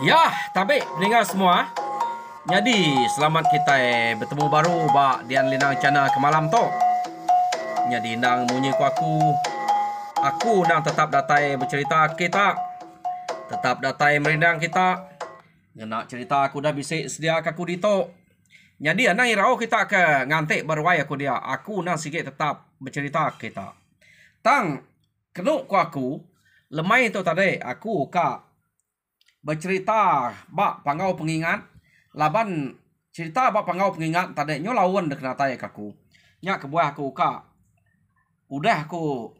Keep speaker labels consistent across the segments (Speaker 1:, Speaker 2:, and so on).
Speaker 1: Ya, tapi pendengar semua. Jadi, selamat kita bertemu baru bak Dian Linang channel ke malam tu. Jadi, nang munyi ku aku nang tetap datai bercerita kita. Tetap datai merindang kita. Nak cerita aku dah bisik sedia aku dito. Jadi, nang irau kita ke ngantik berwai aku dia. Aku nang sikit tetap bercerita kita. Tang kenuk ku aku lemai tu tadi aku ka bercerita bak pangau pengingat laban cerita bak pangau pengingat tadi nyo lawan dek natai kaku nya kebuah aku ka udah aku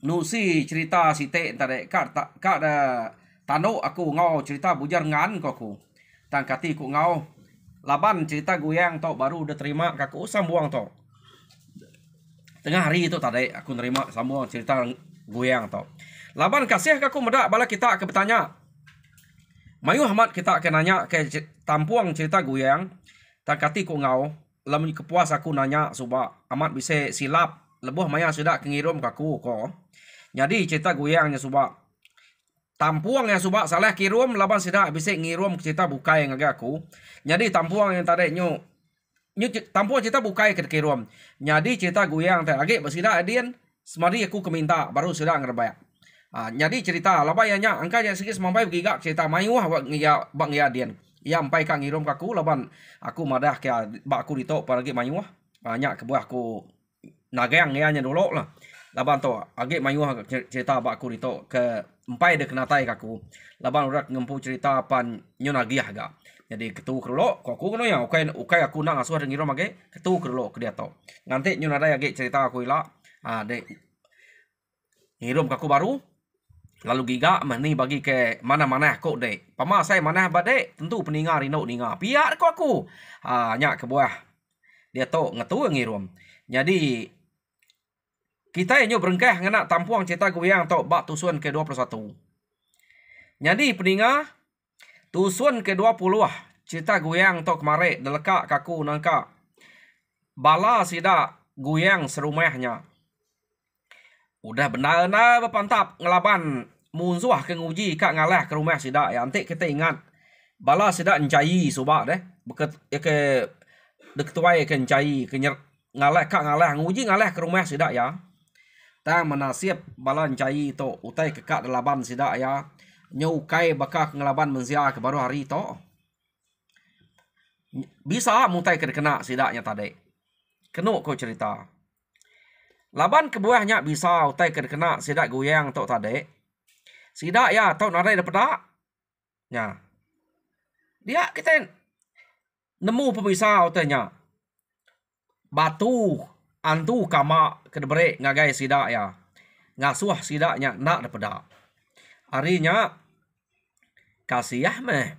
Speaker 1: nusi cerita site tadi ka da tano aku ngau cerita bujar ngan aku tang kati ku ngau laban cerita goyang to baru udah terima kaku sambuang to tengah hari itu tadi aku nerima sambuang cerita goyang to laban kasih kaku medak bala kita ke bertanya Mayu Ahmad kita akan nanya ke tampuang cerita goyang. Takati ku ngau. Lamun kepuas aku nanya suba Ahmad bisa silap. Lebuh maya sudah kengirum kaku ko. Jadi cerita goyangnya suba. Tampuang yang suba salah kirum laban sudah bisa ngirum cerita bukai ngaga aku. Jadi tampuang yang tadi nyu tampuang cerita bukai ke kirum. Jadi cerita goyang tadi lagi bersida adien semari aku keminta baru sudah ngerbaya. Jadi cerita labayanya angka yang sikit sampai gigak cerita mayuah bang ya dian ya sampai kang ngirum kaku laban aku madah ke bak aku dito paragi mayuah banyak ke buah aku nagang ya nya dulu lah laban to age mayuah cerita bak aku dito ke empai de kenatai kaku laban udah ngempu cerita pan nyo nagiah ga jadi ketu kerlo aku kono ya ukai aku nang asuh ngirum age ketu kerlo ke dia to nanti nyo nada age cerita aku ila de ngirum kaku baru lalu giga mani bagi ke mana-mana kok dek. Pama saya mana badek tentu peningar rino ninga. Piar ko aku. Nyak ke buah. Dia to ngetu ngirum. Jadi kita nyo berengkah ngena tampuang cerita goyang to bak tusuan ke-21. Jadi peningar tusuan ke-20 cerita goyang to kemare deleka kaku nangka. Bala sida goyang serumahnya. Udah benar na berpantap ngelaban munzuah ke nguji kak ngalah ke rumah sida ya antik kita ingat bala sida encai soba deh beket ya ke dek tuai ke encai ke ngalah kak ngalah nguji ngalah ke rumah sida ya tang menasib bala encai to utai ke kak delaban sida ya nyukai bakak ngelaban menzia ke baru hari to bisa mutai ke kena sidaknya tadi kenu ko cerita laban kebuahnya bisa utai kena sidak goyang tok tadi. Sidak ya tau narai dapat ya. Dia kita nemu pemisah utainya. Batu antu kama kedebere ngagai sidak ya. Ngasuh sidaknya nak dapat. Harinya kasih meh.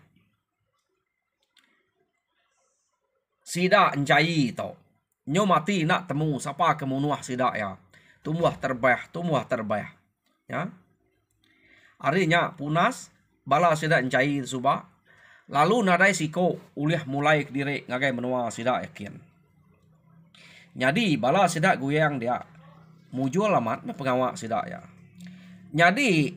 Speaker 1: Sidak encai to. Nyo mati nak temu siapa kemunuah sidak ya. Tumbuh terbah. Ya. Harinya punas bala sidak encai suba. Lalu nadai siko uliah mulai ke diri ngagai menua sidak yakin. Jadi bala sidak goyang dia mujual amat pengawak sidak ya. Jadi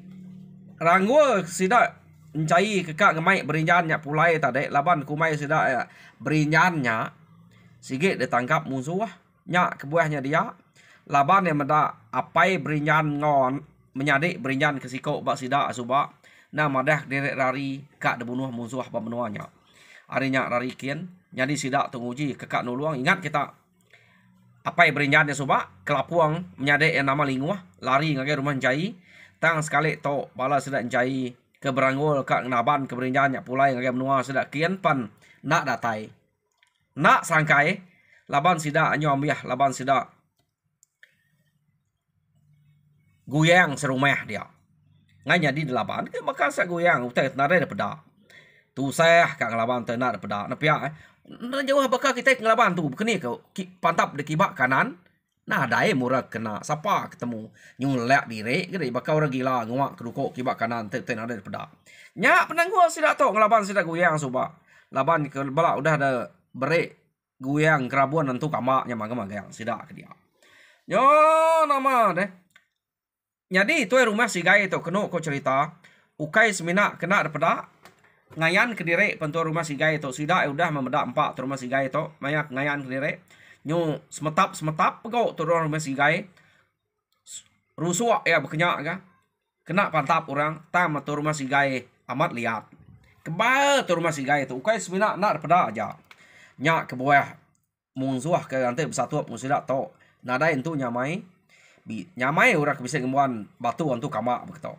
Speaker 1: ranggul sidak encai kekak ngemai berinjannya pulai tadi laban kumai sidak ya berinjannya sigit ditangkap musuh nyak kebuahnya dia laban yang meda apai berinjan ngon menyadik berinjan ke siko bak sida suba na madah derek rari kak debunuh musuh pembenuanya harinya rari kian jadi sida tunguji ke kak nuluang ingat kita apai berinjannya suba kelapuang menyadik yang nama linguah lari ngagai rumah jai tang sekali to bala sida jai ke beranggul kak naban ke berinjannya pulai ngagai menua sida kian pan nak datai nak sangkai laban sida anyo ambiah laban sida goyang serumah dia nganya di laban ke bakal sa goyang utai nare dapeda tu saya kak ngelaban te nak dapeda napia jauh bakal kita ngelaban tu kini ke pantap de kibak kanan nah dai murah kena siapa ketemu nyulek diri gede bakal orang gila nguak kedukok kibak kanan te nare dapeda nya penangguh sida to ngelaban sida goyang suba laban ke bala udah ada beri goyang kerabuan tentu kamaknya magang sidak ke dia. Yo nama deh. Jadi itu rumah si gay itu kena ko cerita ukai semina kena daripada ngayan kediri pentu rumah sigai to sida udah memedak 4 tu rumah sigai to mayak ngayan kediri nyu semetap pego tu rumah sigai rusuak ya berkenyak ka kena pantap orang tam tu rumah sigai amat lihat kebal tu rumah sigai tu ukai semina nak pada aja nyak ke bawah mungsuah ke ante bersatu musida to nada itu nyamai nyamai orang bisa ngemuan batu antu kamak begitu.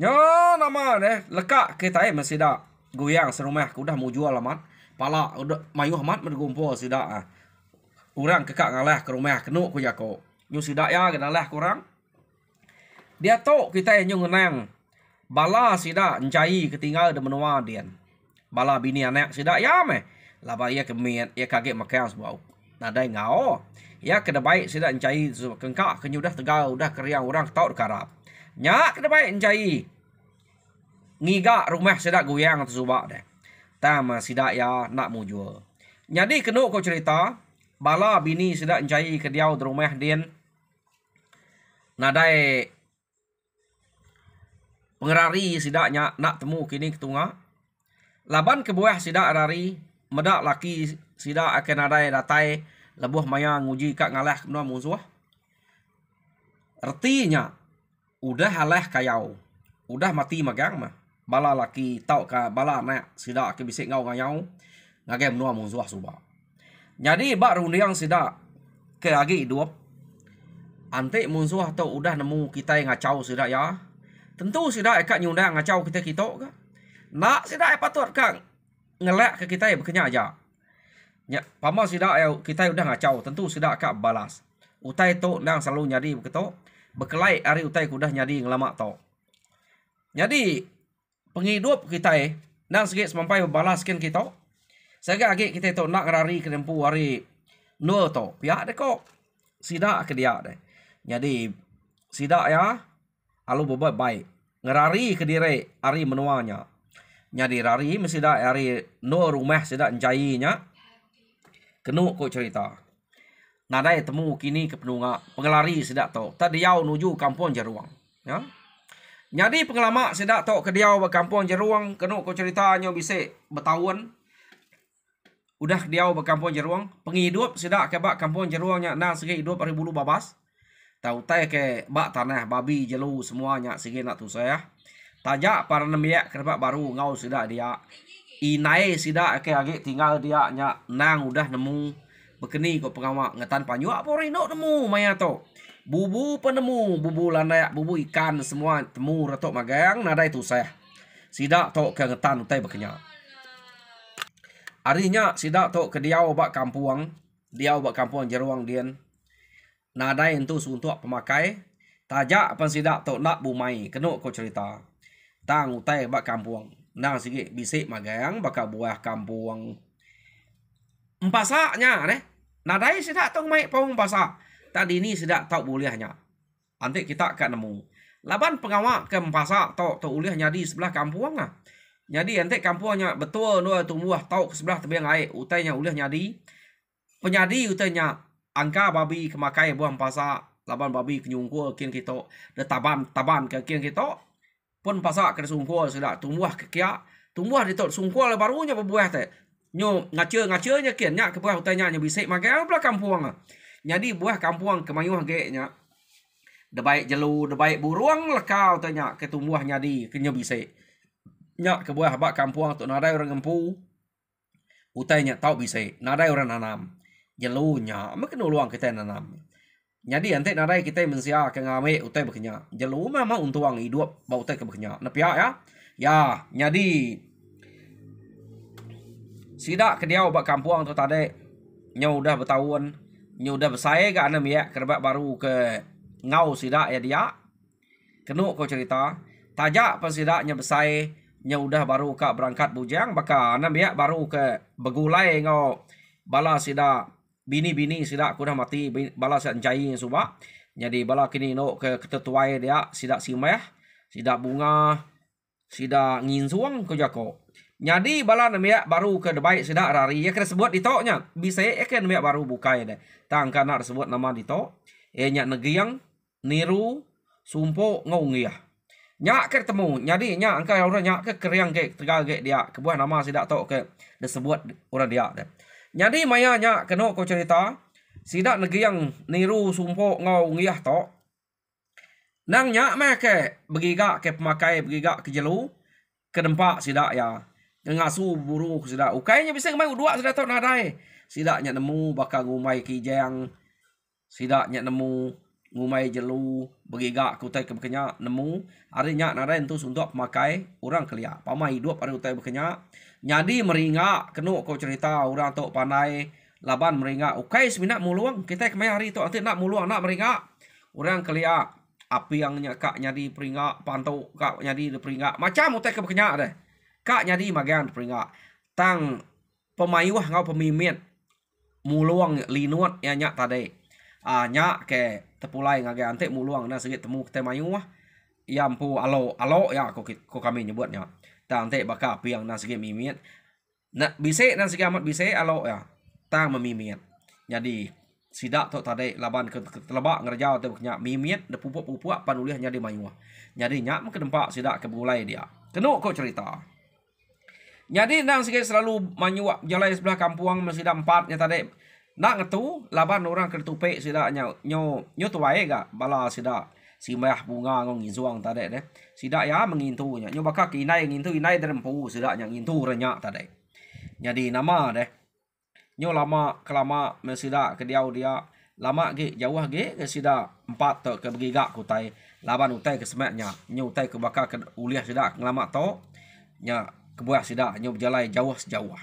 Speaker 1: Nyo nama deh lekak kita masih dah goyang serumah aku dah mau jual amat pala udah mayu amat bergumpul sida orang kekak ngalah ke rumah kenu ku jako nyu sida ya kenalah kurang dia tok kita nyu ngenang bala sida encai ketinggal de menua dian bala bini anak sida ya meh laba ia kemiat ia kaget makan sebau nadai ngao ya kada baik sida encai kengkak kenyu dah tegal udah keriang orang tok karap nyak kada baik encai ngiga rumah sida goyang tu subak deh tam sida ya nak mu jual jadi kenu ko cerita bala bini sida encai ke diau di rumah dian nadai pengerari sida nak temu kini ketunga laban ke buah sida rari medak laki sida akan adai datai lebuh maya nguji kak ngalah kenua musuh artinya udah halah kayau udah mati magang mah bala laki tau ka bala nak sida ke bisik ngau ngayau ngage menua musuh suba jadi bak rundiang sida ke agi hidup ante musuh tau udah nemu kita yang ngacau sida ya tentu sida ekat nyundang ngacau kita ka nak sida patut kang ngelak ke kita ya berkenya aja nya pama sida kita udah ngacau tentu sida kak balas utai to nang selalu nyadi begitu bekelai hari utai kudah nyadi ngelama to jadi penghidup kita nang sikit semampai balaskan kita saya agi kita to nak rari ke tempu hari no to pihak de kok sida ke dia deh jadi sida ya alu bobot baik ngerari ke dire hari menuanya nyadi rari mesti dah hari no rumah sida encainya kenu ko cerita nadai temu kini ke penunga pengelari sida to tadi yau nuju kampung Jeruang ya nyadi pengelama sida to ke diau ke kampung Jeruang kenu ko ceritanya bisa bertahun udah diau ke kampung Jeruang penghidup sida ke bak kampung Jeruangnya nang segi hidup hari bulu babas tahu tai ke bak tanah babi jelu semuanya segi nak tu saya tajak para nemiak kerap baru ngau sida dia inai sida ke agi tinggal dia nya nang udah nemu bekeni ko pengamak ngetan panyu apa rino nemu maya to bubu penemu bubu landak bubu ikan semua temu retok magang nadai tu saya sida to ke ngetan utai bekenya arinya sida to ke diau bak kampung Jeruang dian nadai itu untuk pemakai tajak apa sida to nak bumai kenu ko cerita tang utai bak kampung nang sikit bisik magang baka buah kampung empasaknya deh nadai sida tong mai pau empasak tadi ni sida tau bolehnya nanti kita akan nemu laban pengawak ke empasak to ulihnya di sebelah kampung ah jadi nanti kampungnya betul no tumbuh tau ke sebelah tebing air utainya ulih nyadi penyadi utainya angka babi kemakai buah empasak laban babi kenyungkul kin kita de taban ke kin kita pun pasak ke sungkul sudah tumbuh ke kia tumbuh di tot sungkul barunya berbuah teh nyo ngaceu-ngaceunya kian nya ke buah utanya nya bisik magai belah kampung jadi buah kampung kemayuh ge nya de baik jelu de baik buruang lekau tanya ke tumbuh nyadi ke nya bisik nya ke buah bak kampung tu nadai orang ngempu utanya tau bisik nadai orang nanam jelunya mungkin luang kita nanam jadi ante nadai kita mensia ke ngame utai bekenya jelu memang untuang hidup bau utai ke bekenya nepia ya jadi sida ke diau bak kampung tu tade nya udah bertahun nya udah besai ke anem ya kerbak baru ke ngau sida ya dia kenu ko cerita tajak pas sida nya besai nya udah baru ke berangkat bujang baka anem ya baru ke begulai ngau bala sida bini sida aku dah mati bala sida encai suba jadi bala kini no ke ketetuai dia sida simeh sida bunga sida nginsuang ko jako jadi bala namia baru ke debai sida rari ya kena sebut ditoknya bisa kan namia baru bukai deh tang kana sebut nama ditok nya negiang niru sumpo ngau ngiah Nyak ke temu. Jadi nyak angka orang nyak ke keriang ke tegal ke dia. Kebuah nama sidak tok ke disebut orang dia. Jadi maya nyak kena ko cerita. Sidak negeri yang niru sumpuk ngau ngiyah tok. Nang nyak meh ke begigak ke pemakai begigak ke jelu. Ke dempak sidak ya. Ngasuh buru sidak. Ukainya bisa kemai dua sidak tok nadai. Sidaknya nemu bakal ngumai kijang. Sidaknya nemu ngumai jelu begigak kutai ke bekenya nemu hari nyak naren tu untuk pemakai orang kelia pamai hidup hari utai bekenya nyadi meringak kenu kau cerita orang tok pandai laban meringak ukai seminat muluang kita kemai hari tu nanti nak muluang nak meringak orang kelia api yang kak nyadi peringak pantau kak nyadi peringak macam utai ke bekenya deh kak nyadi magian peringak tang pemayuh ngau pemimpin muluang linuat ya nyak tadi nyak ke tepulai ngage ante muluang na segit temu te mayu yampu alo ya ko kami nyebutnya tang te baka piang na segit mimit na bise na segit amat bise alo ya tang memimit jadi sidak tok tade laban ke telebak ngerjau te nya mimit de pupuk-pupuk panuliah jadi mayu jadi nyak ke dempak sidak ke bulai dia kenu ko cerita jadi nang segit selalu mayu jalai sebelah kampuang masih ada empatnya tade nak ngetu laban orang ketupe sida nyo tuai ga bala sida si mah bunga ngong ngizuang tade deh sida ya mengintu nya nyo bakal inai ngintu inai derempu sida nya ngintu renya tade jadi nama deh nyo lama kelama mesida ke dia lama ge jauh ge ke sida empat to ke begiga kutai laban utai ke semaknya nyo utai ke bakal ke uliah sida ngelama to nya kebuah sida nyo berjalai jauh sejauh.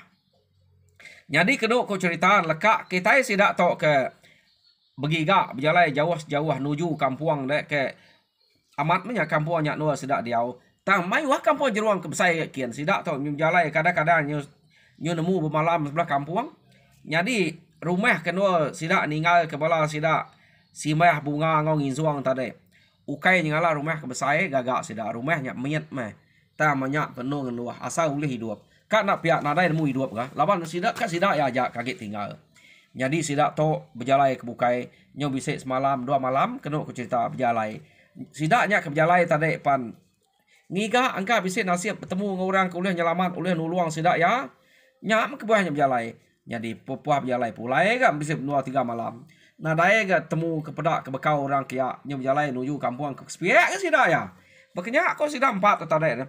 Speaker 1: Jadi kedua ko cerita lekak kita sidak tok ke begiga berjalan jauh nuju kampuang dek ke amat banyak kampuang nyak nuah sidak diau tang mai wah kampung jeruang ke besai kian sidak tok berjalan kadang-kadang nyu nemu bermalam sebelah kampuang jadi rumah kenua sidak ninggal ke bala sidak si mah bunga ngau ngizuang tadi ukai nyala rumah ke besai gagak sidak rumah nyak miet meh tang banyak penuh ngeluah asal boleh hidup kak nak pihak nadai nemu hidup kah laban sidak kak sidak ya ajak kaget tinggal jadi sidak to berjalai ke bukai nyo bisa semalam 2 malam kena aku cerita berjalai sidaknya ke berjalai tadi pan ngiga angka bisa nasib bertemu dengan orang kuliah nyelamat oleh nuluang sidak ya nyam ke buahnya berjalai jadi puah berjalai pulai kan bisa 2-3 malam nadai ke temu ke pedak ke bekau orang kia nyo berjalai nuju kampung ke sepiak ke sidak ya makanya aku sidak 4 tadi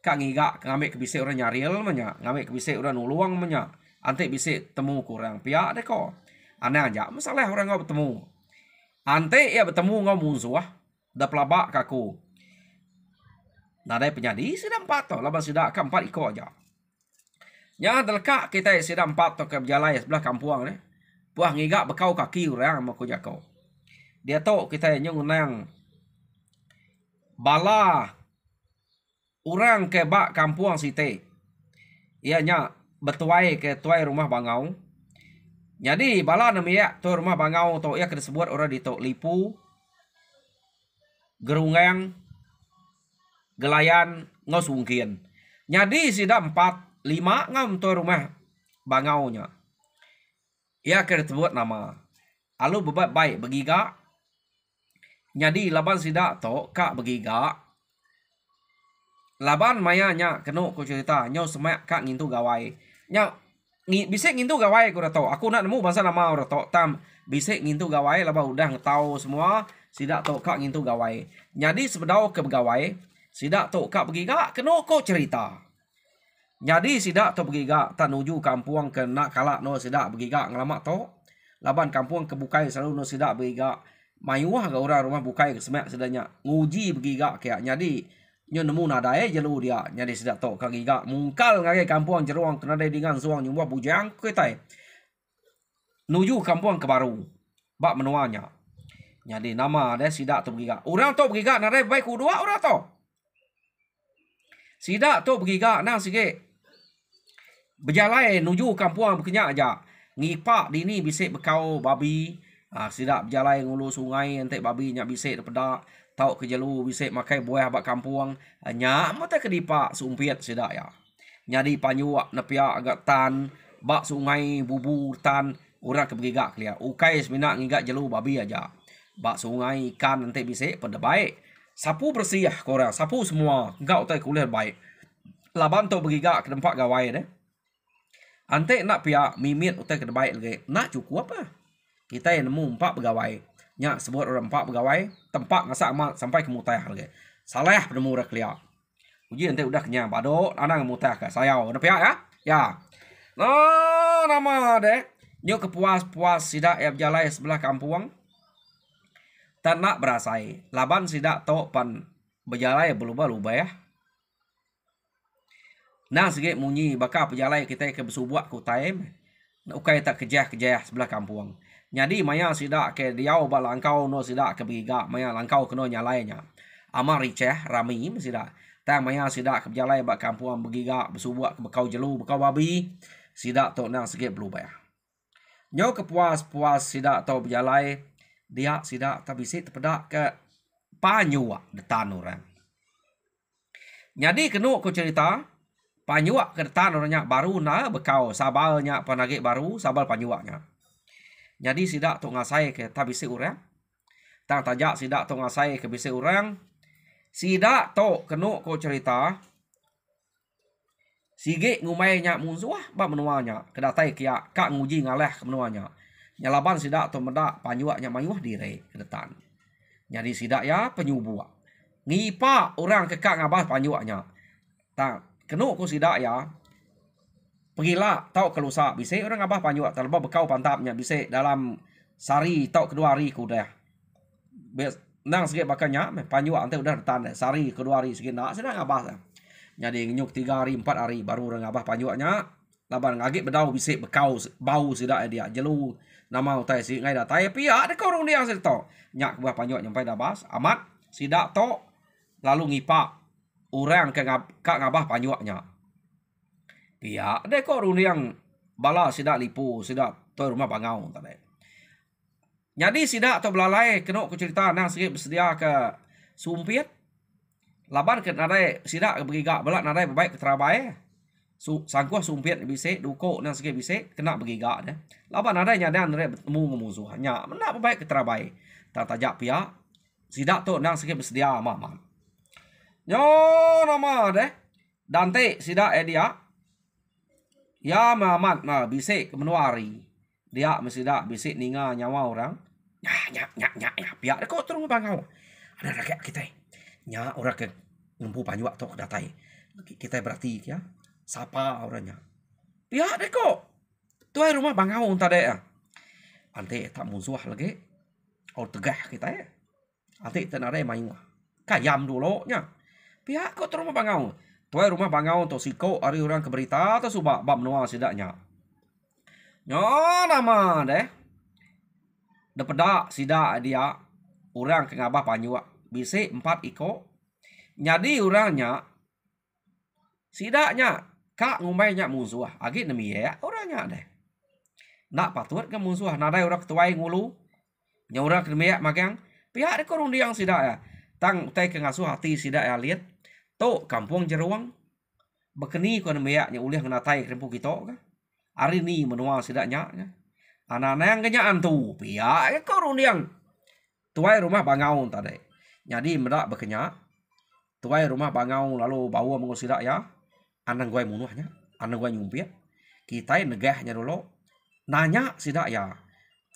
Speaker 1: kak ngiga ngambil ke bisik orang nyaril menya ngambil ke bisik orang nuluang menya ante bisik temu kurang pihak deh kok aneh aja masalah orang ngau bertemu ante ya bertemu ngau musuh dah pelabak kaku nadai penyadi sudah 4 to laban sudah ke 4 ikut aja nya delkak kita sudah 4 to ke berjalan sebelah kampuang deh buah ngiga bekau kaki orang mau jako dia to kita nyung nang bala orang ke bak kampuang site ianya betuai ke tuai rumah bangau jadi bala namanya tu rumah bangau to ia disebut orang di to lipu gerungang gelayan ngosungkin jadi sida 4-5 ngam tu rumah bangau nya ia disebut nama alu bebat baik begiga jadi laban sida to kak begiga laban mayanya kena ku cerita nyo semak kak ngintu gawai nya bisa ngintu gawai ku tau aku nak nemu bahasa nama ora tau tam bisa ngintu gawai laba udah ngetau semua sidak tau kak ngintu gawai jadi sebedau ke gawai sidak tau kak begiga kena ku cerita jadi sidak tau begiga tanuju kampuang ke nak kalak no sidak begiga ngelamak tau laban kampuang kebukai selalu no sidak begiga mayuah ga orang rumah bukai ke semak sedanya nguji begiga kayak jadi nyo nemu nadai jelu dia nyadi sidak tok kagiga mungkal ngage kampuang jeruang kenadai dengan suang nyumba bujang ketai nuju kampuang ke baru bak menuanya nyadi nama ada sidak tok giga orang tok giga nadai baik kedua orang tok sidak tok giga nang sige berjalai nuju kampuang bekenya aja ngipak dini bisik bekau babi sidak berjalai ngulu sungai ente babi nya bisik pedak tau ke jelu bisik makai buah bak kampuang nya mata kedipak sumpiat sidak ya nyadi panyuak nepia agak tan bak sungai bubur tan orang ke begigak klia ukai semina ngigak jelu babi aja bak sungai ikan nanti bisik pada baik Sapu bersih korang, sapu semua. Engkau tak kuliah baik. Laban tu bergigak ke tempat gawai deh. Ante nak pihak mimit utai ke baik lagi. Nak cukup apa? Kita yang nemu 4 pegawai. Nyak sebut orang 4 pegawai. Tempat ngasak amat sampai ke mutah lagi. Salah penemu rak liak. Uji ante udah kenyang. Badok anak mutah ke sayau. Ada pihak ya? Ya. Nah, nama deh. Nyok kepuas-puas sidak ya berjalai sebelah kampung. Tak nak berasai. Laban sidak tok pan berjalai berubah-ubah ya. Nah sikit munyi bakal berjalai kita ke bersubuak ku time. Ukai tak kejah-kejah sebelah kampung. Jadi maya sidak ke diau ba langkau no sidak ke bergigak. Maya langkau kena nyalainya. Amar riceh rami sidak. Tak maya sidak ke berjalai ba kampung bergigak bersubuak ke bekau jelu, bekau babi. Sidak tok nang sikit berubah. Nyo kepuas-puas sidak tok berjalai. Dia sidak tak bisik terpedak ke panyuak detan orang. Jadi kena ku cerita panyuak ke detan orangnya baru na bekau sabalnya panagik baru sabal panyuaknya. Jadi sidak tok ngasai ke tak bisik orang. Tang tajak sidak tok ngasai ke bisik orang. Sidak tok kena ku cerita sige ngumainya musuh ba menuanya kedatai kia kak nguji ngaleh ke menuanya. Nyalaban sidak tok medak panyuaknya mayuh dire ke detan. Jadi sidak ya penyubuak. Ngipa orang kekak ngabah panyuaknya. Tak kena ku sidak ya. Pergilah tau kelusa bisik orang ngabah panyuak terlebah bekau pantapnya bisik dalam sari tau kedua hari ku dah. Nang sikit bakanya panyuak ante udah detan sari kedua hari sikit nak sedang ngabah. Jadi nyuk 3 hari 4 hari baru orang ngabah panyuaknya. Laban ngagik bedau bisik bekau bau sidak dia jelu nama utai si ngai datai pia de korong dia serto nyak buah panyuak nyampai dah bas amat sidak to lalu ngipak orang ke kak ngabah panyuaknya pia de korong yang bala sidak lipu sidak to rumah bangau tadi. Jadi sidak to belalai kena ku cerita nang sikit bersedia ke sumpit laban ke nadai sidak ke bergigak belak nadai baik ke terabai. Sangkuh sumpit bisik duko nang sikit bisik kena bergigak dah. Laban ada nyadan rek bertemu memusuh. Nya menak baik ke terabai. Tak tajak pihak sidak tu nang sikit bersedia mama. Nyo nama deh. Dante sidak dia. Ya mamat ma bisik ke menuari. Dia mesidak bisik ninga nyawa orang. Nya pihak de kok terus bangau. Ada rakyat kita. Nya orang ke ngempu panyuak tu datai. Kita berarti ya. Sapa orangnya. Pihak deh kok. Tuai rumah bangau tadi ya. Ante tak musuh lagi. Or tegah kita ya. Ante tak ada main. Kayam dulu nya. Pihak kok terus rumah bangau. Tuai rumah bangau untuk siko hari orang keberita atau subak bab menua sidaknya. Nyo nama deh. Depedak sidak dia. Orang ke ngabah panyuak. Bisik 4 iko. Jadi orangnya. Sidaknya. Kak ngumainya musuh. Agit demi ya orangnya deh. Nak patut ke musuh. Nadai orang ketuai ngulu. Nya orang kedemiak magang. Pihak de korong diang sidak ya. Tang utai ke ngasuh hati sidak ya lihat. Tok kampung jeruang. Bekeni ko demiak nya ulih ngenatai krempu kita ka. Hari ni menua sidaknya. Anak-anak yang kenyaan tu. Pihak de korong diang. Tuai rumah bangau tadi. Jadi medak bekenyak. Tuai rumah bangau lalu bawa mengu sidak ya. Anang gue munuhnya, anang gue nyumpit. Kita negahnya dulu. Nanya sidak ya.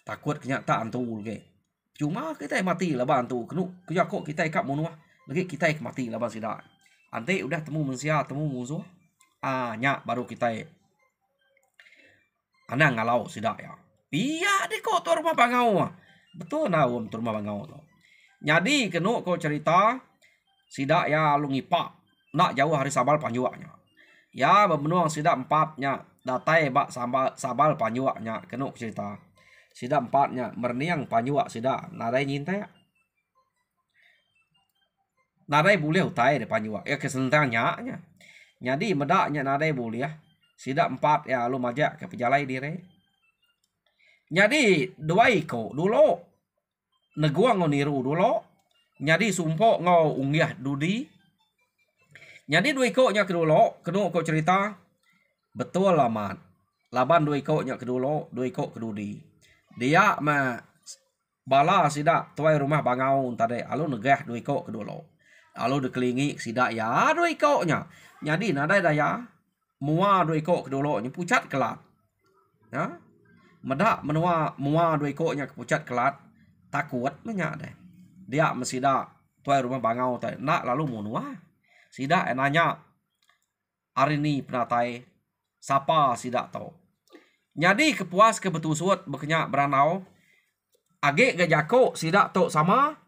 Speaker 1: Takut kenyataan tu ke. Cuma kita mati lah bantu. Kenu kerja kok kita ikap munuh. Lagi kita mati lah bang sidak. Ante udah temu manusia, temu musuh. Nyak baru kita anang ngalau sidak ya. Iya deh kok tu rumah bangau. Betul nah tu rumah bangau tu. Jadi kenu kok cerita sidak ya lu ngipak. Nak jauh hari sabal panyuaknya. Ya bebenuang sidak 4-nya datai bak sabal panyuaknya kena cerita. Sidak 4-nya merniang panyuak sidak nadai nyintai. Nadai boleh utai de panyuak ya kesentangnya. Jadi medaknya nadai boleh ya. Sidak 4 ya lu majak ke pejalai dire. Jadi 2 iko dulu neguang ngoniru dulu. Jadi sumpok ngau unggah dudi. Jadi 2 ikutnya kedulu, kena kok cerita betul laman. Laban 2 ikutnya kedulu, 2 ikut kedudi. Dia bala sida tuai rumah bangau tadi alu negah dua iko kedua lo alu dekelingi sida ya dua iko nya jadi nadai daya mua dua iko kedua lo nya pucat kelat ya medak menua mua dua iko nya pucat kelat takut menyak deh dia mesida tuai rumah bangau tadi nak lalu munua sida nanya hari ini penatai sapa sida tahu jadi kepuas kebetusut bekenyak beranau age ga jako sida to sama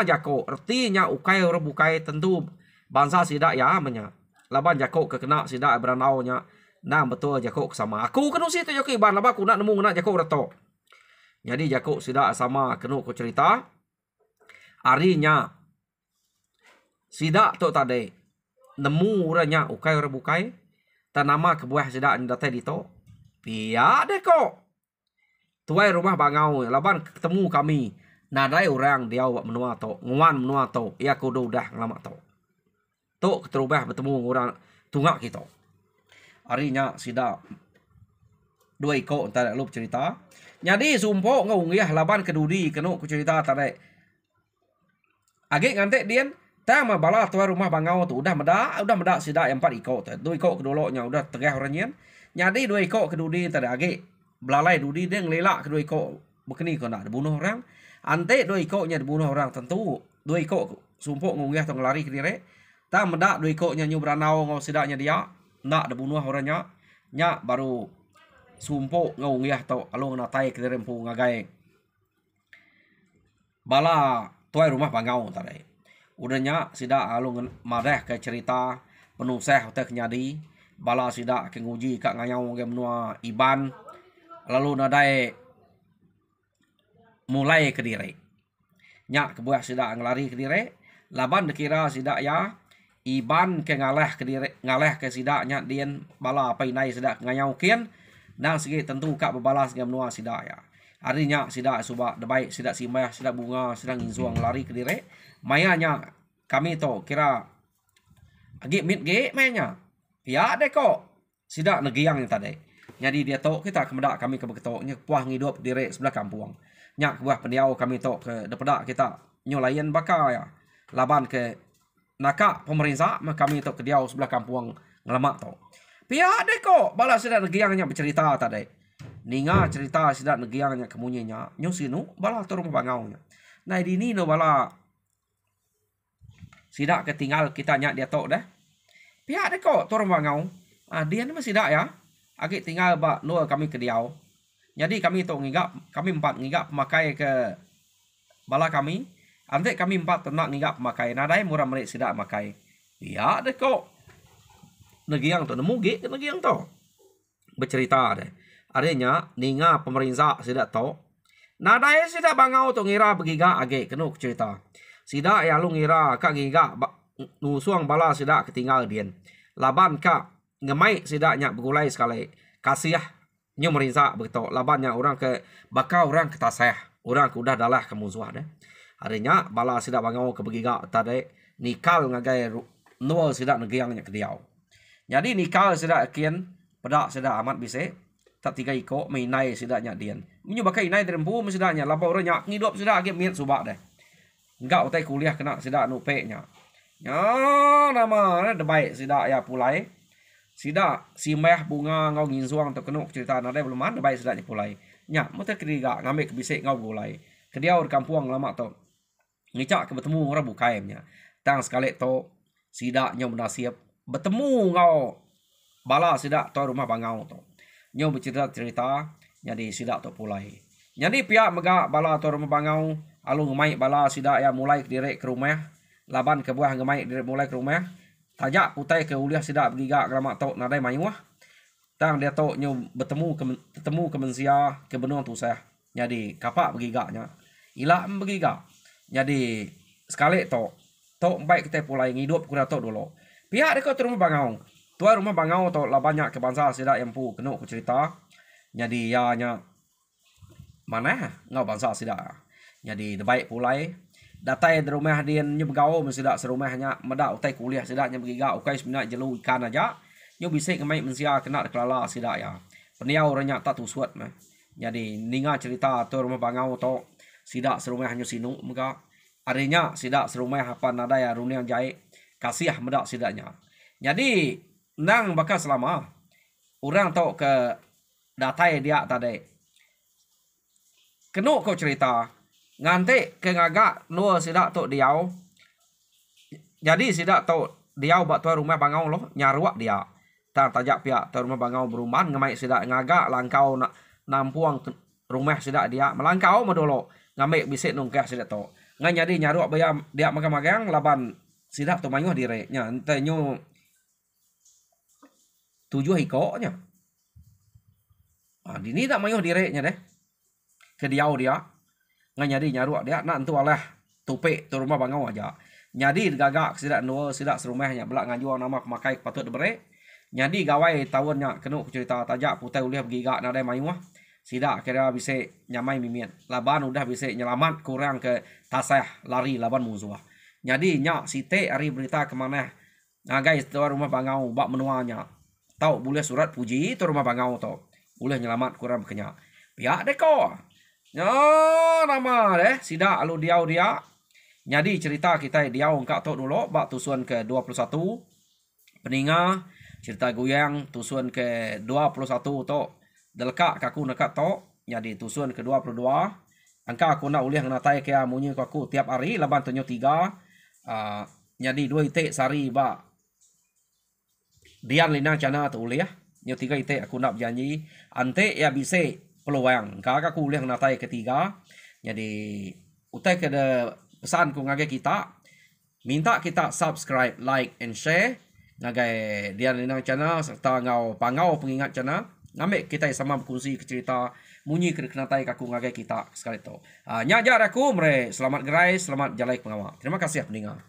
Speaker 1: jako artinya ukai orang bukai tentu bangsa sida ya menya laban jako kekena sida beranau nya nah betul jako sama aku kenu situ yo ban laba aku nak nemu nak jako reto jadi jako sida sama kenu ku cerita arinya sida to tade nemu uranya ukai orang bukai tanama kebuah sida nya tadi to pia deh kok tuai rumah bangau laban ketemu kami nadai orang dia awak menua to nguan menua to ya kudu dah ngelama to keterubah bertemu orang tunggak kita harinya sida dua iko entar lu cerita jadi sumpo ngaungiah laban kedudi kenu ku cerita tadi age ngante dien tama bala tuai rumah bangau tu udah meda sida empat iko dua iko kedua nya udah tegah orangnya jadi dua iko kedudi tadi age belalai dudi dia ngelelak kedua iko begini kau nak dibunuh orang ante dua iko nya dibunuh orang tentu dua iko sumpuk ngungih atau ngelari ke diri tak medak dua iko nya nyubranau ngau sidaknya dia nak dibunuh orangnya nya baru sumpuk ngungih atau alung natai ke diri empu ngagai bala tuai rumah bangau tadi udahnya sidak alung marah ke cerita penuh seh hotel kenyadi bala sidak ke nguji kak ngayau ke menua iban lalu nadai mulai ke diri nyak kebuah sida ngelari ke diri laban dikira sida ya iban ke ngaleh ke diri ngaleh ke sida nyak dien bala apa inai sida ngayau kian nang segi tentu kak berbalas dengan menua sida ya harinya sida subak debai sida simah sida bunga sida nginzuang lari ke diri mayanya kami to kira agi mit ge mainnya ya deh kok sida negiang yang tadi jadi dia tahu kita kemedak kami ke beketoknya puah ngidup diri sebelah kampung. Nyak buah pendiau kami tahu ke depedak kita nyolayan bakal ya. Laban ke nakak pemerintah kami tahu ke diau sebelah kampung ngelemak tahu. Pihak deh kok bala sudah negiangnya bercerita tadi. Ninga cerita sudah negiangnya kemunyinya nyusinu bala turun bangaunya. Nah di ni no bala sidak ketinggal kita nyak dia tahu dah. Pihak deh kok turun bangau. Dia ni masih dak ya. Agi tinggal bak nur kami ke diau. Jadi kami tu ngigap, kami empat ngigap pemakai ke bala kami. Ante kami empat ternak ngigap pemakai. Nadai murah merik sidak makai. Ya deh kok. Negiang tu nemu ge negiang tu. Bercerita deh. Adanya ninga pemerintah sidak tu. Nadai sidak bangau tu ngira begiga age kenu cerita. Sidak ya lu ngira kak giga nusuang bala sidak ketinggal dien. Laban kak ngemai sidaknya begulai sekali kasih nyu merisa begitu labannya orang ke bakal orang ke taseh orang ke udah dalah ke musuh deh harinya bala sidak bangau ke begiga tadi nikal ngagai nual sidak negiangnya ke diau jadi nikal sidak kian pedak sidak amat bise tak tiga iko mainai sidaknya dian menyu bakai inai derempu sidaknya lapa orang nyak ngidup sidak age miet subak deh enggak utai kuliah kena sidak nupeknya nya nama ada baik sidak ya pulai sida simah bunga ngau nginzuang tu kenu cerita nadai belum ada baik sedaknya pulai nya mata keriga ngambil kebisik ngau gulai kediau di kampung lama tu ngicak ke bertemu orang bukaimnya tang sekali tu sida nya menasiap bertemu ngau bala sida tu rumah bangau tu nya bercerita jadi sida tu pulai jadi pihak mega bala tu rumah bangau alu ngemai bala sida ya mulai direk ke rumah laban ke buah ngemai direk mulai ke rumah tajak putai ke uliah sidak bergigak keramak tok nadai mayuah tang dia tok nyu bertemu ke mensia ke benua tu saya jadi kapak bergigaknya ilah bergigak jadi sekali tok baik kita pulai ngidup kuda tok dulu pihak dia kau rumah bangau tuai rumah bangau tok lah banyak ke bangsa sidak yang pu kenu ku cerita jadi ya nya mana ngau bangsa sidak jadi baik pulai datai di rumah dia nyu begau mesidak serumahnya medak utai kuliah sidaknya begiga ukai sebenarnya jelu ikan aja nyu bisik ngemai mensia kena kelala sidak ya peniau ranya tak tusut mah jadi ninga cerita tu rumah bangau to Sidak serumah hanya sinu muka. Arinya sidak serumah apa nada ya runiang jai kasih medak sidaknya. Jadi nang bakal selama orang tahu ke datai dia tadi. Kenu kau cerita nganti ke ngagak nua sidak tok diau. Jadi sidak tok diau bak tuan rumah bangau loh nyaruak dia. Tar tajak pihak tuan rumah bangau beruman ngamai sidak ngagak langkau nak nampuang rumah sidak dia melangkau medolo ngamai bisik nungkah sidak tok. Ngan jadi nyaruak bayam dia magang-magang laban sidak tu mayuh dire nya entenyo 7 hikoknya. Dini tak mayuh dire nya deh. Ke diau dia. Ngan jadi nyaruak dia nak entu alah tupik tu rumah bangau aja. Jadi gagak sidak nua sidak serumahnya belak ngaju nama pemakai patut bere. Jadi gawai tahunnya kenu cerita tajak putai ulih gigak nadai mayuh. Sidak kira bisa nyamai mimian. Laban udah bisa nyelamat kurang ke tasah lari laban musuh. Jadi nyak site hari berita kemana. Nah guys, tu rumah bangau bak menuanya. Tahu boleh surat puji tu rumah bangau tu. Boleh nyelamat kurang berkenyak. Pihak deko. Ya nama deh sidak alu diau dia. Jadi cerita kita diau engkak tu dulu bak tusuan ke 21. Peninga cerita goyang tusuan ke 21 tu. Delkak kaku nekat to jadi tusuan ke-22 angka aku nak ulih natai ke munyi aku tiap hari laban tunyo 3 jadi 2 itik sari ba dian linang cana tu ulih nyo 3 itik aku nak berjanji ante ya bisa peluang angka aku ulih natai ketiga jadi utai ke pesan ku ngage kita minta kita subscribe like and share ngagai dian linang cana serta ngau pangau pengingat cana ngambil kita sama berkongsi cerita munyi kenatai kaku ngagai kita sekali tu. Nyajar aku mere selamat gerai, selamat jalai pengawal. Terima kasih pendengar.